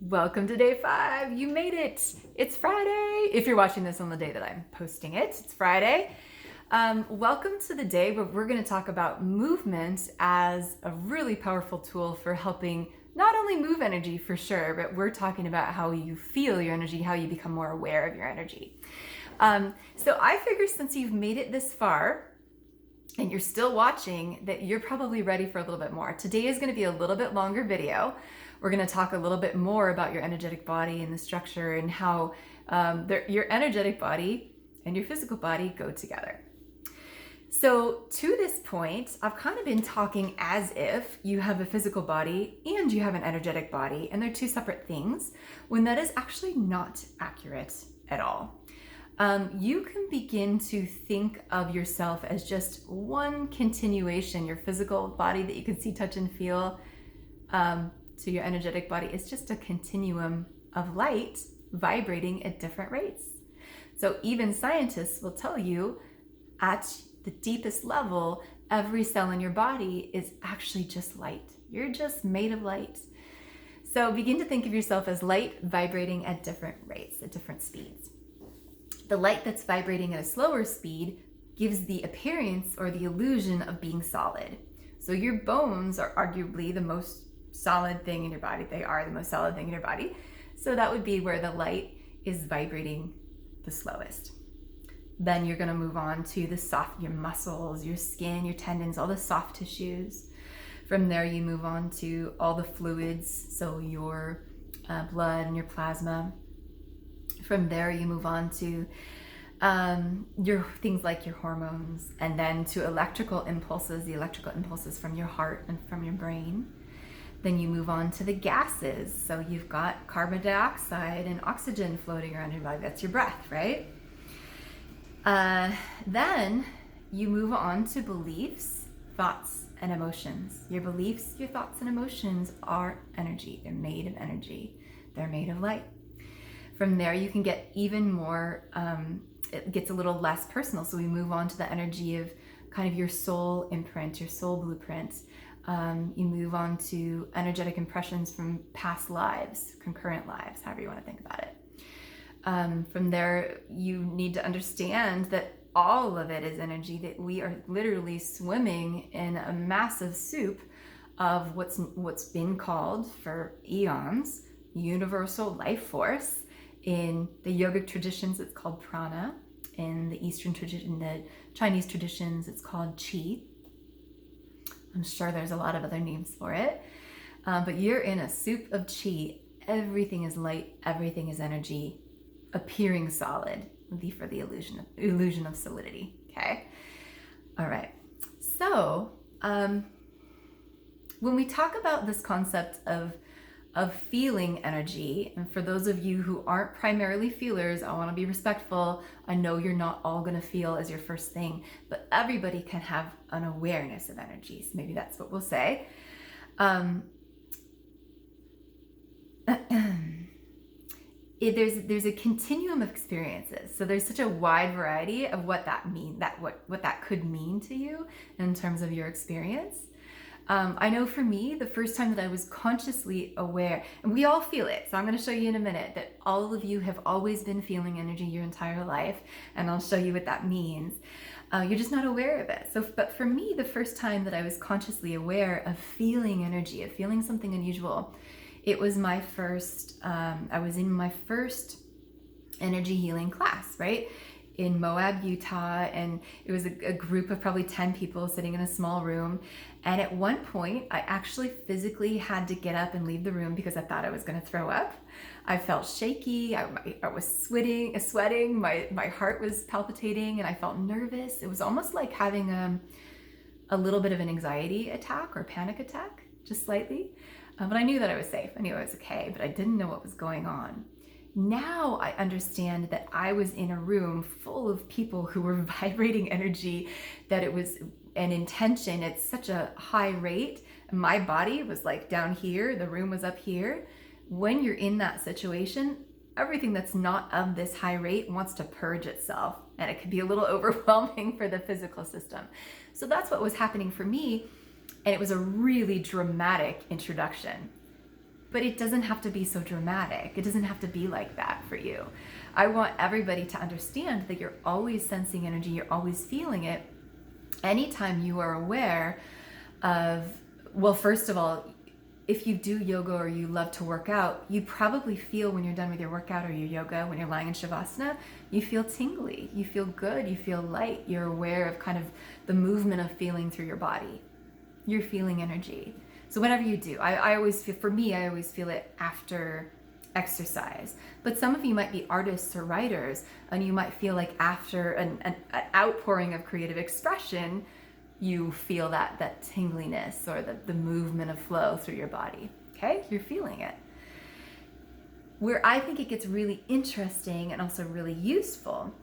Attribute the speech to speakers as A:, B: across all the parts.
A: Welcome to day 5. You made it. It's Friday. If you're watching this on the day that I'm posting it, it's Friday. Welcome to the day where we're going to talk about movement as a really powerful tool for helping not only move energy for sure, but we're talking about how you feel your energy, how you become more aware of your energy. So I figure since you've made it this far, and you're still watching, that you're probably ready for a little bit more. Today is going to be a little bit longer video. We're going to talk a little bit more about your energetic body and the structure and how your energetic body and your physical body go together. So to this point, I've kind of been talking as if you have a physical body and you have an energetic body, and they're two separate things, when that is actually not accurate at all. You can begin to think of yourself as just one continuation, your physical body that you can see, touch, and feel, to your energetic body. It's just a continuum of light vibrating at different rates. So even scientists will tell you at the deepest level, every cell in your body is actually just light. You're just made of light. So begin to think of yourself as light vibrating at different rates, at different speeds. The light that's vibrating at a slower speed gives the appearance or the illusion of being solid. So your bones are arguably the most solid thing in your body. They are the most solid thing in your body. So that would be where the light is vibrating the slowest. Then you're going to move on to your muscles, your skin, your tendons, all the soft tissues. From there, you move on to all the fluids, so your blood and your plasma. From there, you move on to your things like your hormones, and then to electrical impulses, the electrical impulses from your heart and from your brain. Then you move on to the gases. So you've got carbon dioxide and oxygen floating around your body. That's your breath, right? Then you move on to beliefs, thoughts, and emotions. Your beliefs, your thoughts, and emotions are energy. They're made of energy. They're made of light. From there, you can get even more, it gets a little less personal. So we move on to the energy of kind of your soul imprint, your soul blueprint. You move on to energetic impressions from past lives, concurrent lives, however you want to think about it. From there, you need to understand that all of it is energy, that we are literally swimming in a massive soup of what's been called for eons universal life force. In the yogic traditions, it's called prana. In the Eastern tradition, the Chinese traditions, it's called qi. I'm sure there's a lot of other names for it. But you're in a soup of qi. Everything is light, everything is energy, appearing solid, for the illusion of solidity. Okay? All right. So, when we talk about this concept of feeling energy, and for those of you who aren't primarily feelers, I want to be respectful. I know you're not all going to feel as your first thing, but everybody can have an awareness of energies. Maybe that's what we'll say. There's a continuum of experiences. So there's such a wide variety of what that could mean to you in terms of your experience. I know for me, the first time that I was consciously aware, and we all feel it, so I'm going to show you in a minute that all of you have always been feeling energy your entire life, and I'll show you what that means. You're just not aware of it. But for me, the first time that I was consciously aware of feeling energy, of feeling something unusual, it was I was in my first energy healing class, right? In Moab, Utah, and it was a group of probably 10 people sitting in a small room. And at one point, I actually physically had to get up and leave the room because I thought I was going to throw up. I felt shaky. I was sweating. My heart was palpitating, and I felt nervous. It was almost like having a little bit of an anxiety attack or panic attack, just slightly. But I knew that I was safe. I knew I was okay, but I didn't know what was going on. Now I understand that I was in a room full of people who were vibrating energy, that it was an intention at such a high rate. My body was like down here, the room was up here. When you're in that situation, everything that's not of this high rate wants to purge itself, and it can be a little overwhelming for the physical system. So that's what was happening for me, and it was a really dramatic introduction. but it doesn't have to be so dramatic. It doesn't have to be like that for you. I want everybody to understand that you're always sensing energy, you're always feeling it. Anytime you are aware of, well, first of all, if you do yoga or you love to work out, you probably feel when you're done with your workout or your yoga, when you're lying in Shavasana, you feel tingly, you feel good, you feel light, you're aware of kind of the movement of feeling through your body. You're feeling energy. So whenever you do, I always feel, for me, I always feel it after exercise. But some of you might be artists or writers, and you might feel like after an outpouring of creative expression, you feel that tingliness or the movement of flow through your body. Okay, you're feeling it. Where I think it gets really interesting and also really useful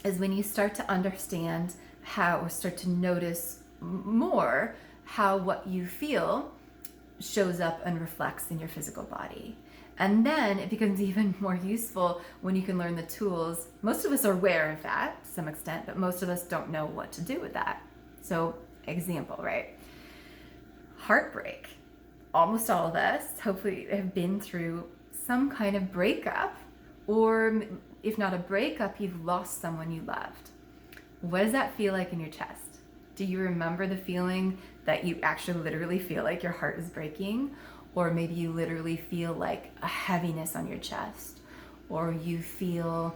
A: is when you start to understand how, or start to notice more how what you feel shows up and reflects in your physical body. And then it becomes even more useful when you can learn the tools. Most of us are aware of that to some extent, but most of us don't know what to do with that. So, example, right? Heartbreak. Almost all of us hopefully have been through some kind of breakup, or if not a breakup, you've lost someone you loved. What does that feel like in your chest? Do you remember the feeling that you actually literally feel like your heart is breaking? Or maybe you literally feel like a heaviness on your chest, or you feel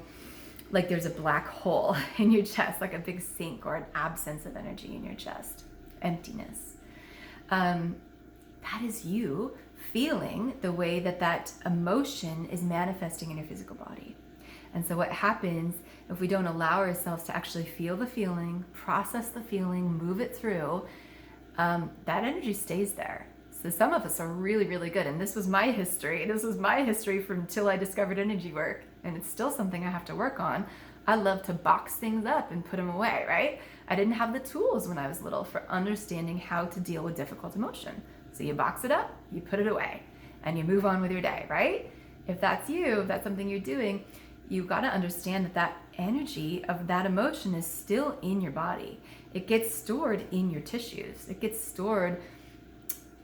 A: like there's a black hole in your chest, like a big sink or an absence of energy in your chest, emptiness. That is you feeling the way that emotion is manifesting in your physical body. And so what happens if we don't allow ourselves to actually feel the feeling, process the feeling, move it through, that energy stays there. So some of us are really, really good. And this was my history. This was my history from until I discovered energy work. And it's still something I have to work on. I love to box things up and put them away, right? I didn't have the tools when I was little for understanding how to deal with difficult emotion. So you box it up, you put it away, and you move on with your day, right? If that's you, if that's something you're doing, you've got to understand that energy of that emotion is still in your body. It gets stored in your tissues. It gets stored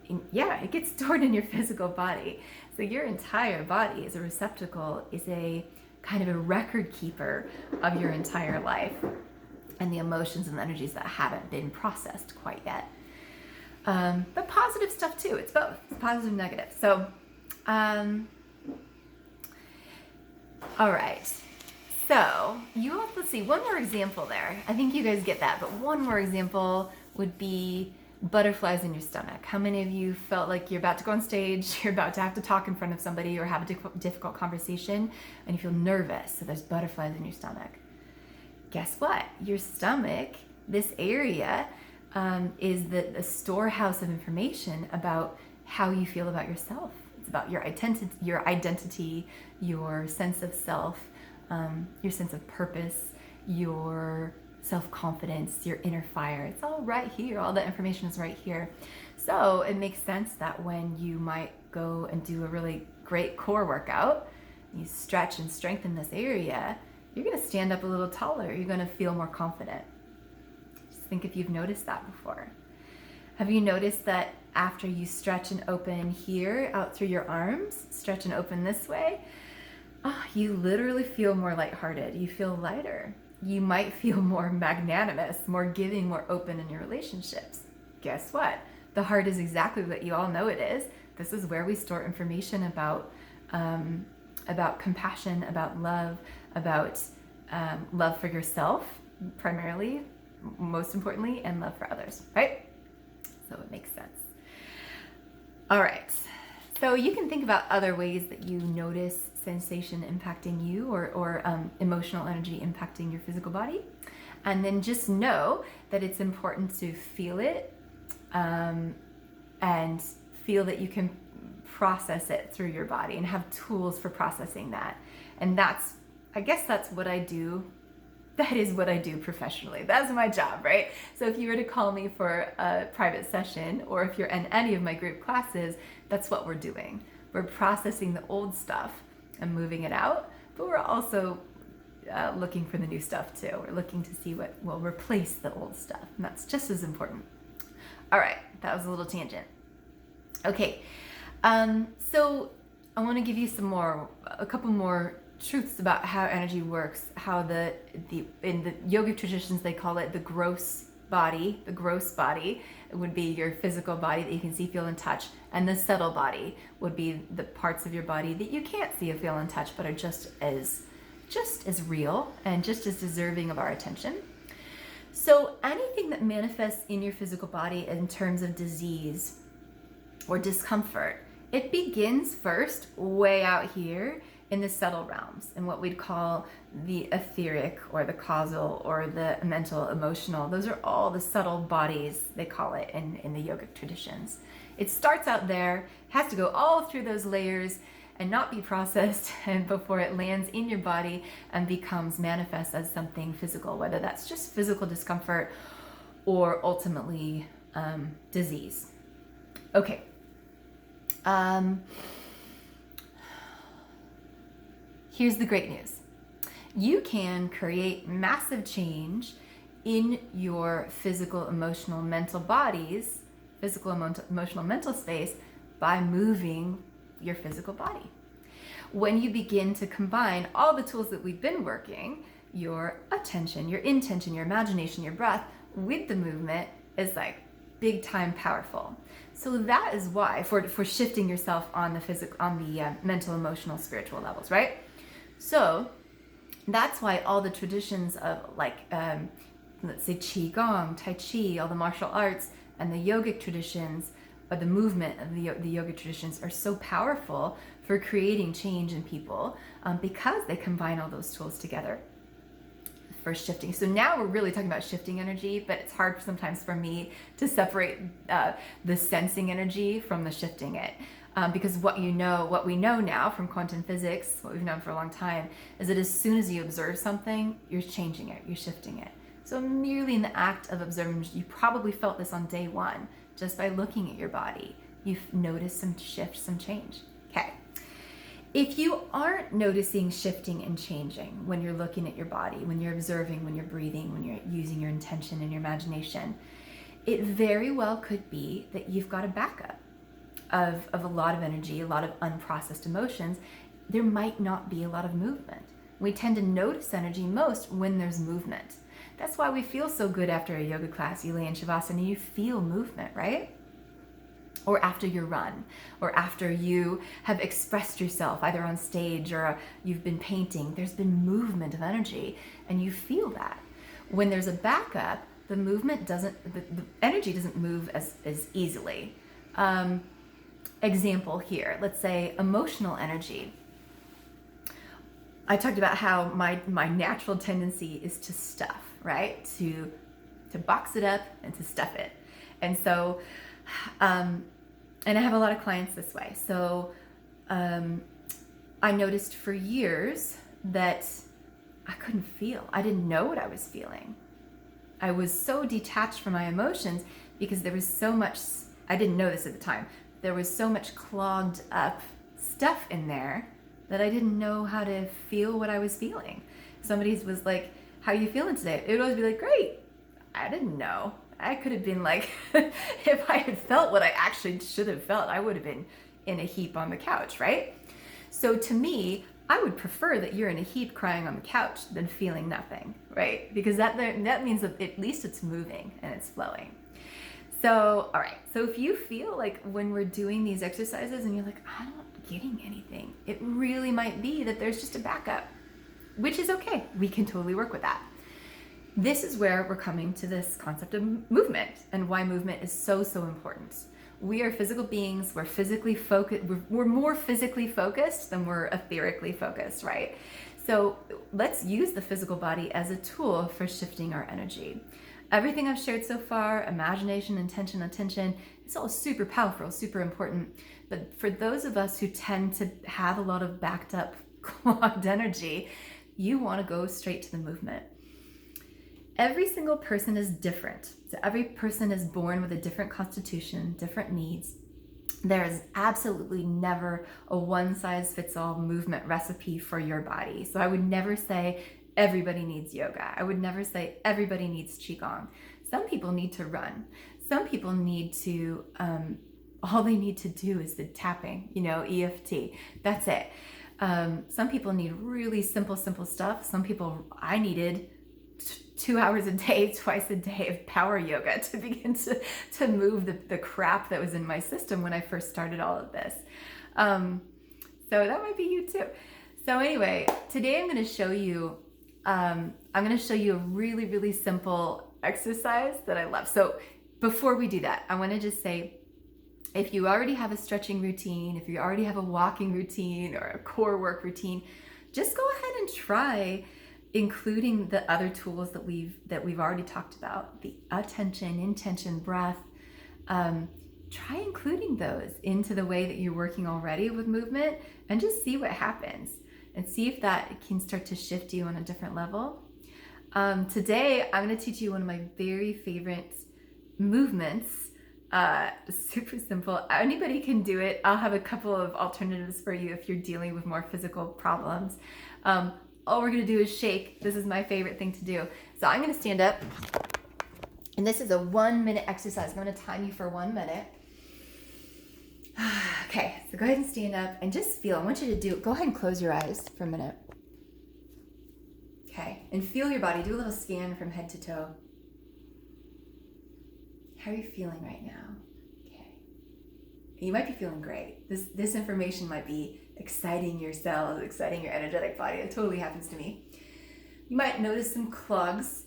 A: it gets stored in your physical body. So your entire body is a receptacle, is a kind of a record keeper of your entire life and the emotions and the energies that haven't been processed quite yet. But positive stuff too. It's both. It's positive and negative. So, all right. So let's see, one more example there. I think you guys get that, but one more example would be butterflies in your stomach. How many of you felt like you're about to go on stage, you're about to have to talk in front of somebody or have a difficult conversation, and you feel nervous, so there's butterflies in your stomach? Guess what? Your stomach, this area, is the storehouse of information about how you feel about yourself. It's about your identity, your sense of self, your sense of purpose, your self-confidence, your inner fire. It's all right here. All the information is right here. So it makes sense that when you might go and do a really great core workout, you stretch and strengthen this area, you're going to stand up a little taller. You're going to feel more confident. Just think if you've noticed that before. Have you noticed that after you stretch and open here, out through your arms, stretch and open this way, you literally feel more lighthearted. You feel lighter. You might feel more magnanimous, more giving, more open in your relationships. Guess what? The heart is exactly what you all know it is. This is where we store information about compassion, about love for yourself, primarily, most importantly, and love for others, right? So it makes sense. All right. So you can think about other ways that you notice sensation impacting you or emotional energy impacting your physical body. And then just know that it's important to feel it and feel that you can process it through your body and have tools for processing that. And I guess that's what I do. That is what I do professionally. That's my job, right? So if you were to call me for a private session, or if you're in any of my group classes, that's what we're doing. We're processing the old stuff and moving it out, but we're also looking for the new stuff too. We're looking to see what will replace the old stuff, and that's just as important. All right, that was a little tangent. Okay, So I want to give you a couple more truths about how energy works, how in the yogic traditions, they call it the gross body. The gross body would be your physical body that you can see, feel, and touch. And the subtle body would be the parts of your body that you can't see or feel and touch, but are just as real and just as deserving of our attention. So anything that manifests in your physical body in terms of disease or discomfort, it begins first way out here in the subtle realms, in what we'd call the etheric or the causal or the mental, emotional. Those are all the subtle bodies, they call it in the yogic traditions. It starts out there, has to go all through those layers and not be processed and before it lands in your body and becomes manifest as something physical, whether that's just physical discomfort or ultimately disease. Okay. Here's the great news. You can create massive change in your physical, emotional, mental bodies, physical, emotional, mental space by moving your physical body. When you begin to combine all the tools that we've been working, your attention, your intention, your imagination, your breath, with the movement is like big time powerful. So that is why for shifting yourself on the physical, on the mental, emotional, spiritual levels, right? So that's why all the traditions of let's say Qigong, Tai Chi, all the martial arts and the yogic traditions, or the movement of the yoga traditions are so powerful for creating change in people because they combine all those tools together for shifting. So now we're really talking about shifting energy, but it's hard sometimes for me to separate the sensing energy from the shifting it. Because what we know now from quantum physics, what we've known for a long time, is that as soon as you observe something, you're changing it, you're shifting it. So merely in the act of observing, you probably felt this on day one, just by looking at your body. You've noticed some shift, some change. Okay. If you aren't noticing shifting and changing when you're looking at your body, when you're observing, when you're breathing, when you're using your intention and your imagination, it very well could be that you've got a backup of a lot of energy, a lot of unprocessed emotions. There might not be a lot of movement. We tend to notice energy most when there's movement. That's why we feel so good after a yoga class. You lay in Shavasana and you feel movement, right? Or after your run, or after you have expressed yourself either on stage or you've been painting, there's been movement of energy and you feel that. When there's a backup, the energy doesn't move as easily. Example here, let's say emotional energy. I talked about how my natural tendency is to stuff, right? To box it up and to stuff it. And so, and I have a lot of clients this way. So I noticed for years that I couldn't feel. I didn't know what I was feeling. I was so detached from my emotions because there was so much, I didn't know this at the time, there was so much clogged up stuff in there that I didn't know how to feel what I was feeling. Somebody was like, how are you feeling today? It would always be like, great. I didn't know. I could have been like, if I had felt what I actually should have felt, I would have been in a heap on the couch, right? So to me, I would prefer that you're in a heap crying on the couch than feeling nothing, right? Because that means that at least it's moving and it's flowing. So, all right. So if you feel like when we're doing these exercises and you're like, I'm not getting anything, it really might be that there's just a backup, which is okay. We can totally work with that. This is where we're coming to this concept of movement and why movement is so important. We are physical beings. We're physically focused. We're more physically focused than we're etherically focused, right? So let's use the physical body as a tool for shifting our energy. Everything I've shared so far, imagination, intention, attention, it's all super powerful, super important. But for those of us who tend to have a lot of backed up, clogged energy, you want to go straight to the movement. Every single person is different. So every person is born with a different constitution, different needs. There is absolutely never a one-size-fits-all movement recipe for your body. So I would never say everybody needs yoga. I would never say everybody needs Qigong. Some people need to run. Some people need to all they need to do is the tapping, EFT. That's it. Some people need really simple stuff. Some people, I needed 2 hours a day, twice a day of power yoga to begin to move the crap that was in my system when I first started all of this. So that might be you too. So anyway, today I'm going to show you a really, really simple exercise that I love. So before we do that, I want to just say, if you already have a stretching routine, if you already have a walking routine or a core work routine, just go ahead and try including the other tools that we've already talked about, the attention, intention, breath. Try including those into the way that you're working already with movement, and just see what happens and see if that can start to shift you on a different level. Today, I'm going to teach you one of my very favorite movements. Super simple. Anybody can do it. I'll have a couple of alternatives for you if you're dealing with more physical problems. All we're going to do is shake. This is my favorite thing to do. So I'm going to stand up, and this is a 1-minute exercise. I'm going to time you for 1 minute. Okay, so go ahead and stand up and just feel. I want you to go ahead and close your eyes for a minute. Okay, and feel your body. Do a little scan from head to toe. How are you feeling right now? Okay. You might be feeling great. This information might be exciting your cells, exciting your energetic body. It totally happens to me. You might notice some clogs.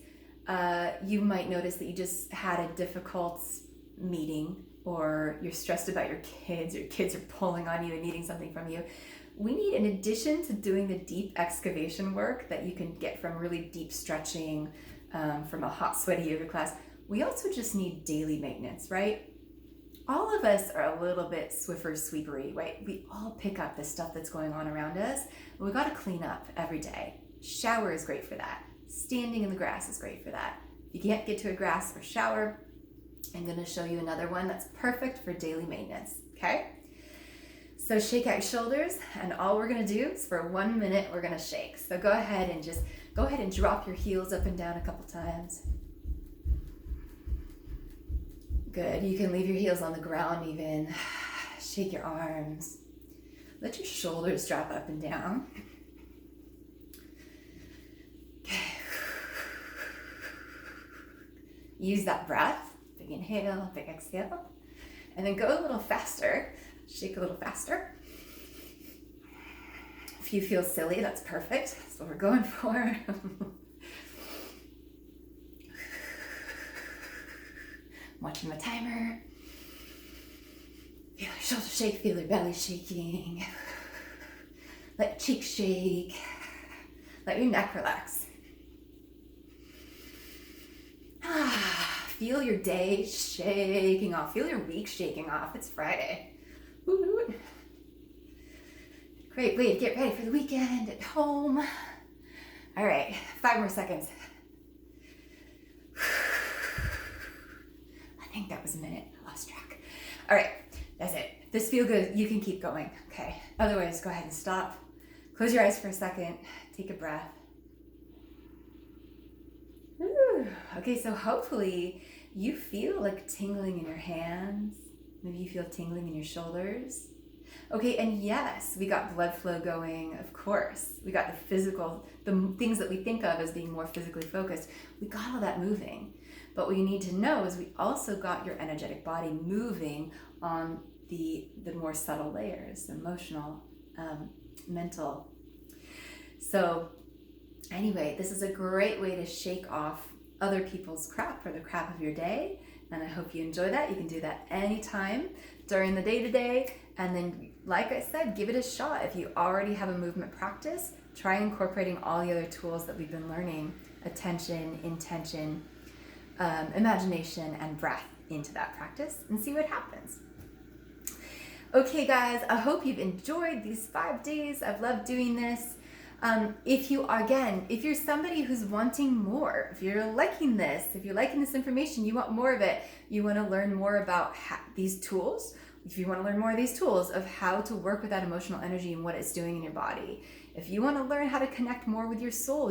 A: You might notice that you just had a difficult meeting, or you're stressed about your kids are pulling on you and needing something from you. We need, in addition to doing the deep excavation work that you can get from really deep stretching, from a hot, sweaty yoga class, we also just need daily maintenance, right? All of us are a little bit sweepery, right? We all pick up the stuff that's going on around us, and we got to clean up every day. Shower is great for that. Standing in the grass is great for that. If you can't get to a grass or shower, I'm going to show you another one that's perfect for daily maintenance, okay? So shake out your shoulders, and all we're going to do is for 1 minute, we're going to shake. So go ahead and drop your heels up and down a couple times. Good. You can leave your heels on the ground even. Shake your arms. Let your shoulders drop up and down. Okay. Use that breath. Big inhale, big exhale. And then go a little faster. Shake a little faster. If you feel silly, that's perfect. That's what we're going for. Watching the timer. Feel your shoulders shake, feel your belly shaking. Let your cheeks shake. Let your neck relax. Feel your day shaking off. Feel your week shaking off. It's Friday. Woo-hoo. Great way to get ready for the weekend at home. All right, 5 more seconds. I think that was a minute. I lost track. All right, that's it. If this feels good, you can keep going. Okay. Otherwise, go ahead and stop. Close your eyes for a second. Take a breath. Ooh. Okay, so hopefully you feel like tingling in your hands. Maybe you feel tingling in your shoulders. Okay, and yes, we got blood flow going, of course. We got the physical, the things that we think of as being more physically focused. We got all that moving. But what you need to know is we also got your energetic body moving on the more subtle layers, emotional, mental. So anyway, this is a great way to shake off other people's crap or the crap of your day. And I hope you enjoy that. You can do that anytime during the day today. And then, like I said, give it a shot. If you already have a movement practice, try incorporating all the other tools that we've been learning, attention, intention, imagination, and breath into that practice, and see what happens. Okay, guys, I hope you've enjoyed these 5 days. I've loved doing this. If you're somebody who's wanting more, if you're liking this information, you want more of it, you want to learn more about these tools, if you want to learn more of these tools of how to work with that emotional energy and what it's doing in your body, if you want to learn how to connect more with your soul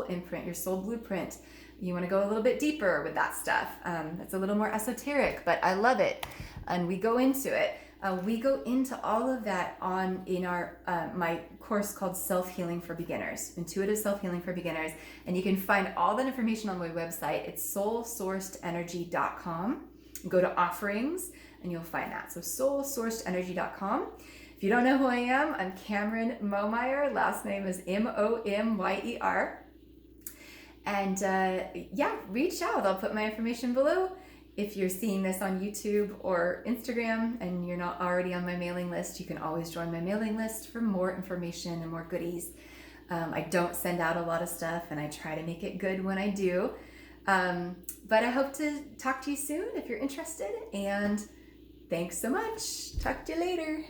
A: imprint, your soul blueprint, you want to go a little bit deeper with that stuff. That's a little more esoteric, but I love it. And we go into it. We go into all of that in our my course called Self-Healing for Beginners, Intuitive Self-Healing for Beginners. And you can find all that information on my website. It's soulsourcedenergy.com. Go to offerings and you'll find that. So soulsourcedenergy.com. If you don't know who I am, I'm camronmomyer. Last name is Momyer. And reach out. I'll put my information below. If you're seeing this on YouTube or Instagram and you're not already on my mailing list, you can always join my mailing list for more information and more goodies. I don't send out a lot of stuff and I try to make it good when I do. But I hope to talk to you soon if you're interested. And thanks so much. Talk to you later.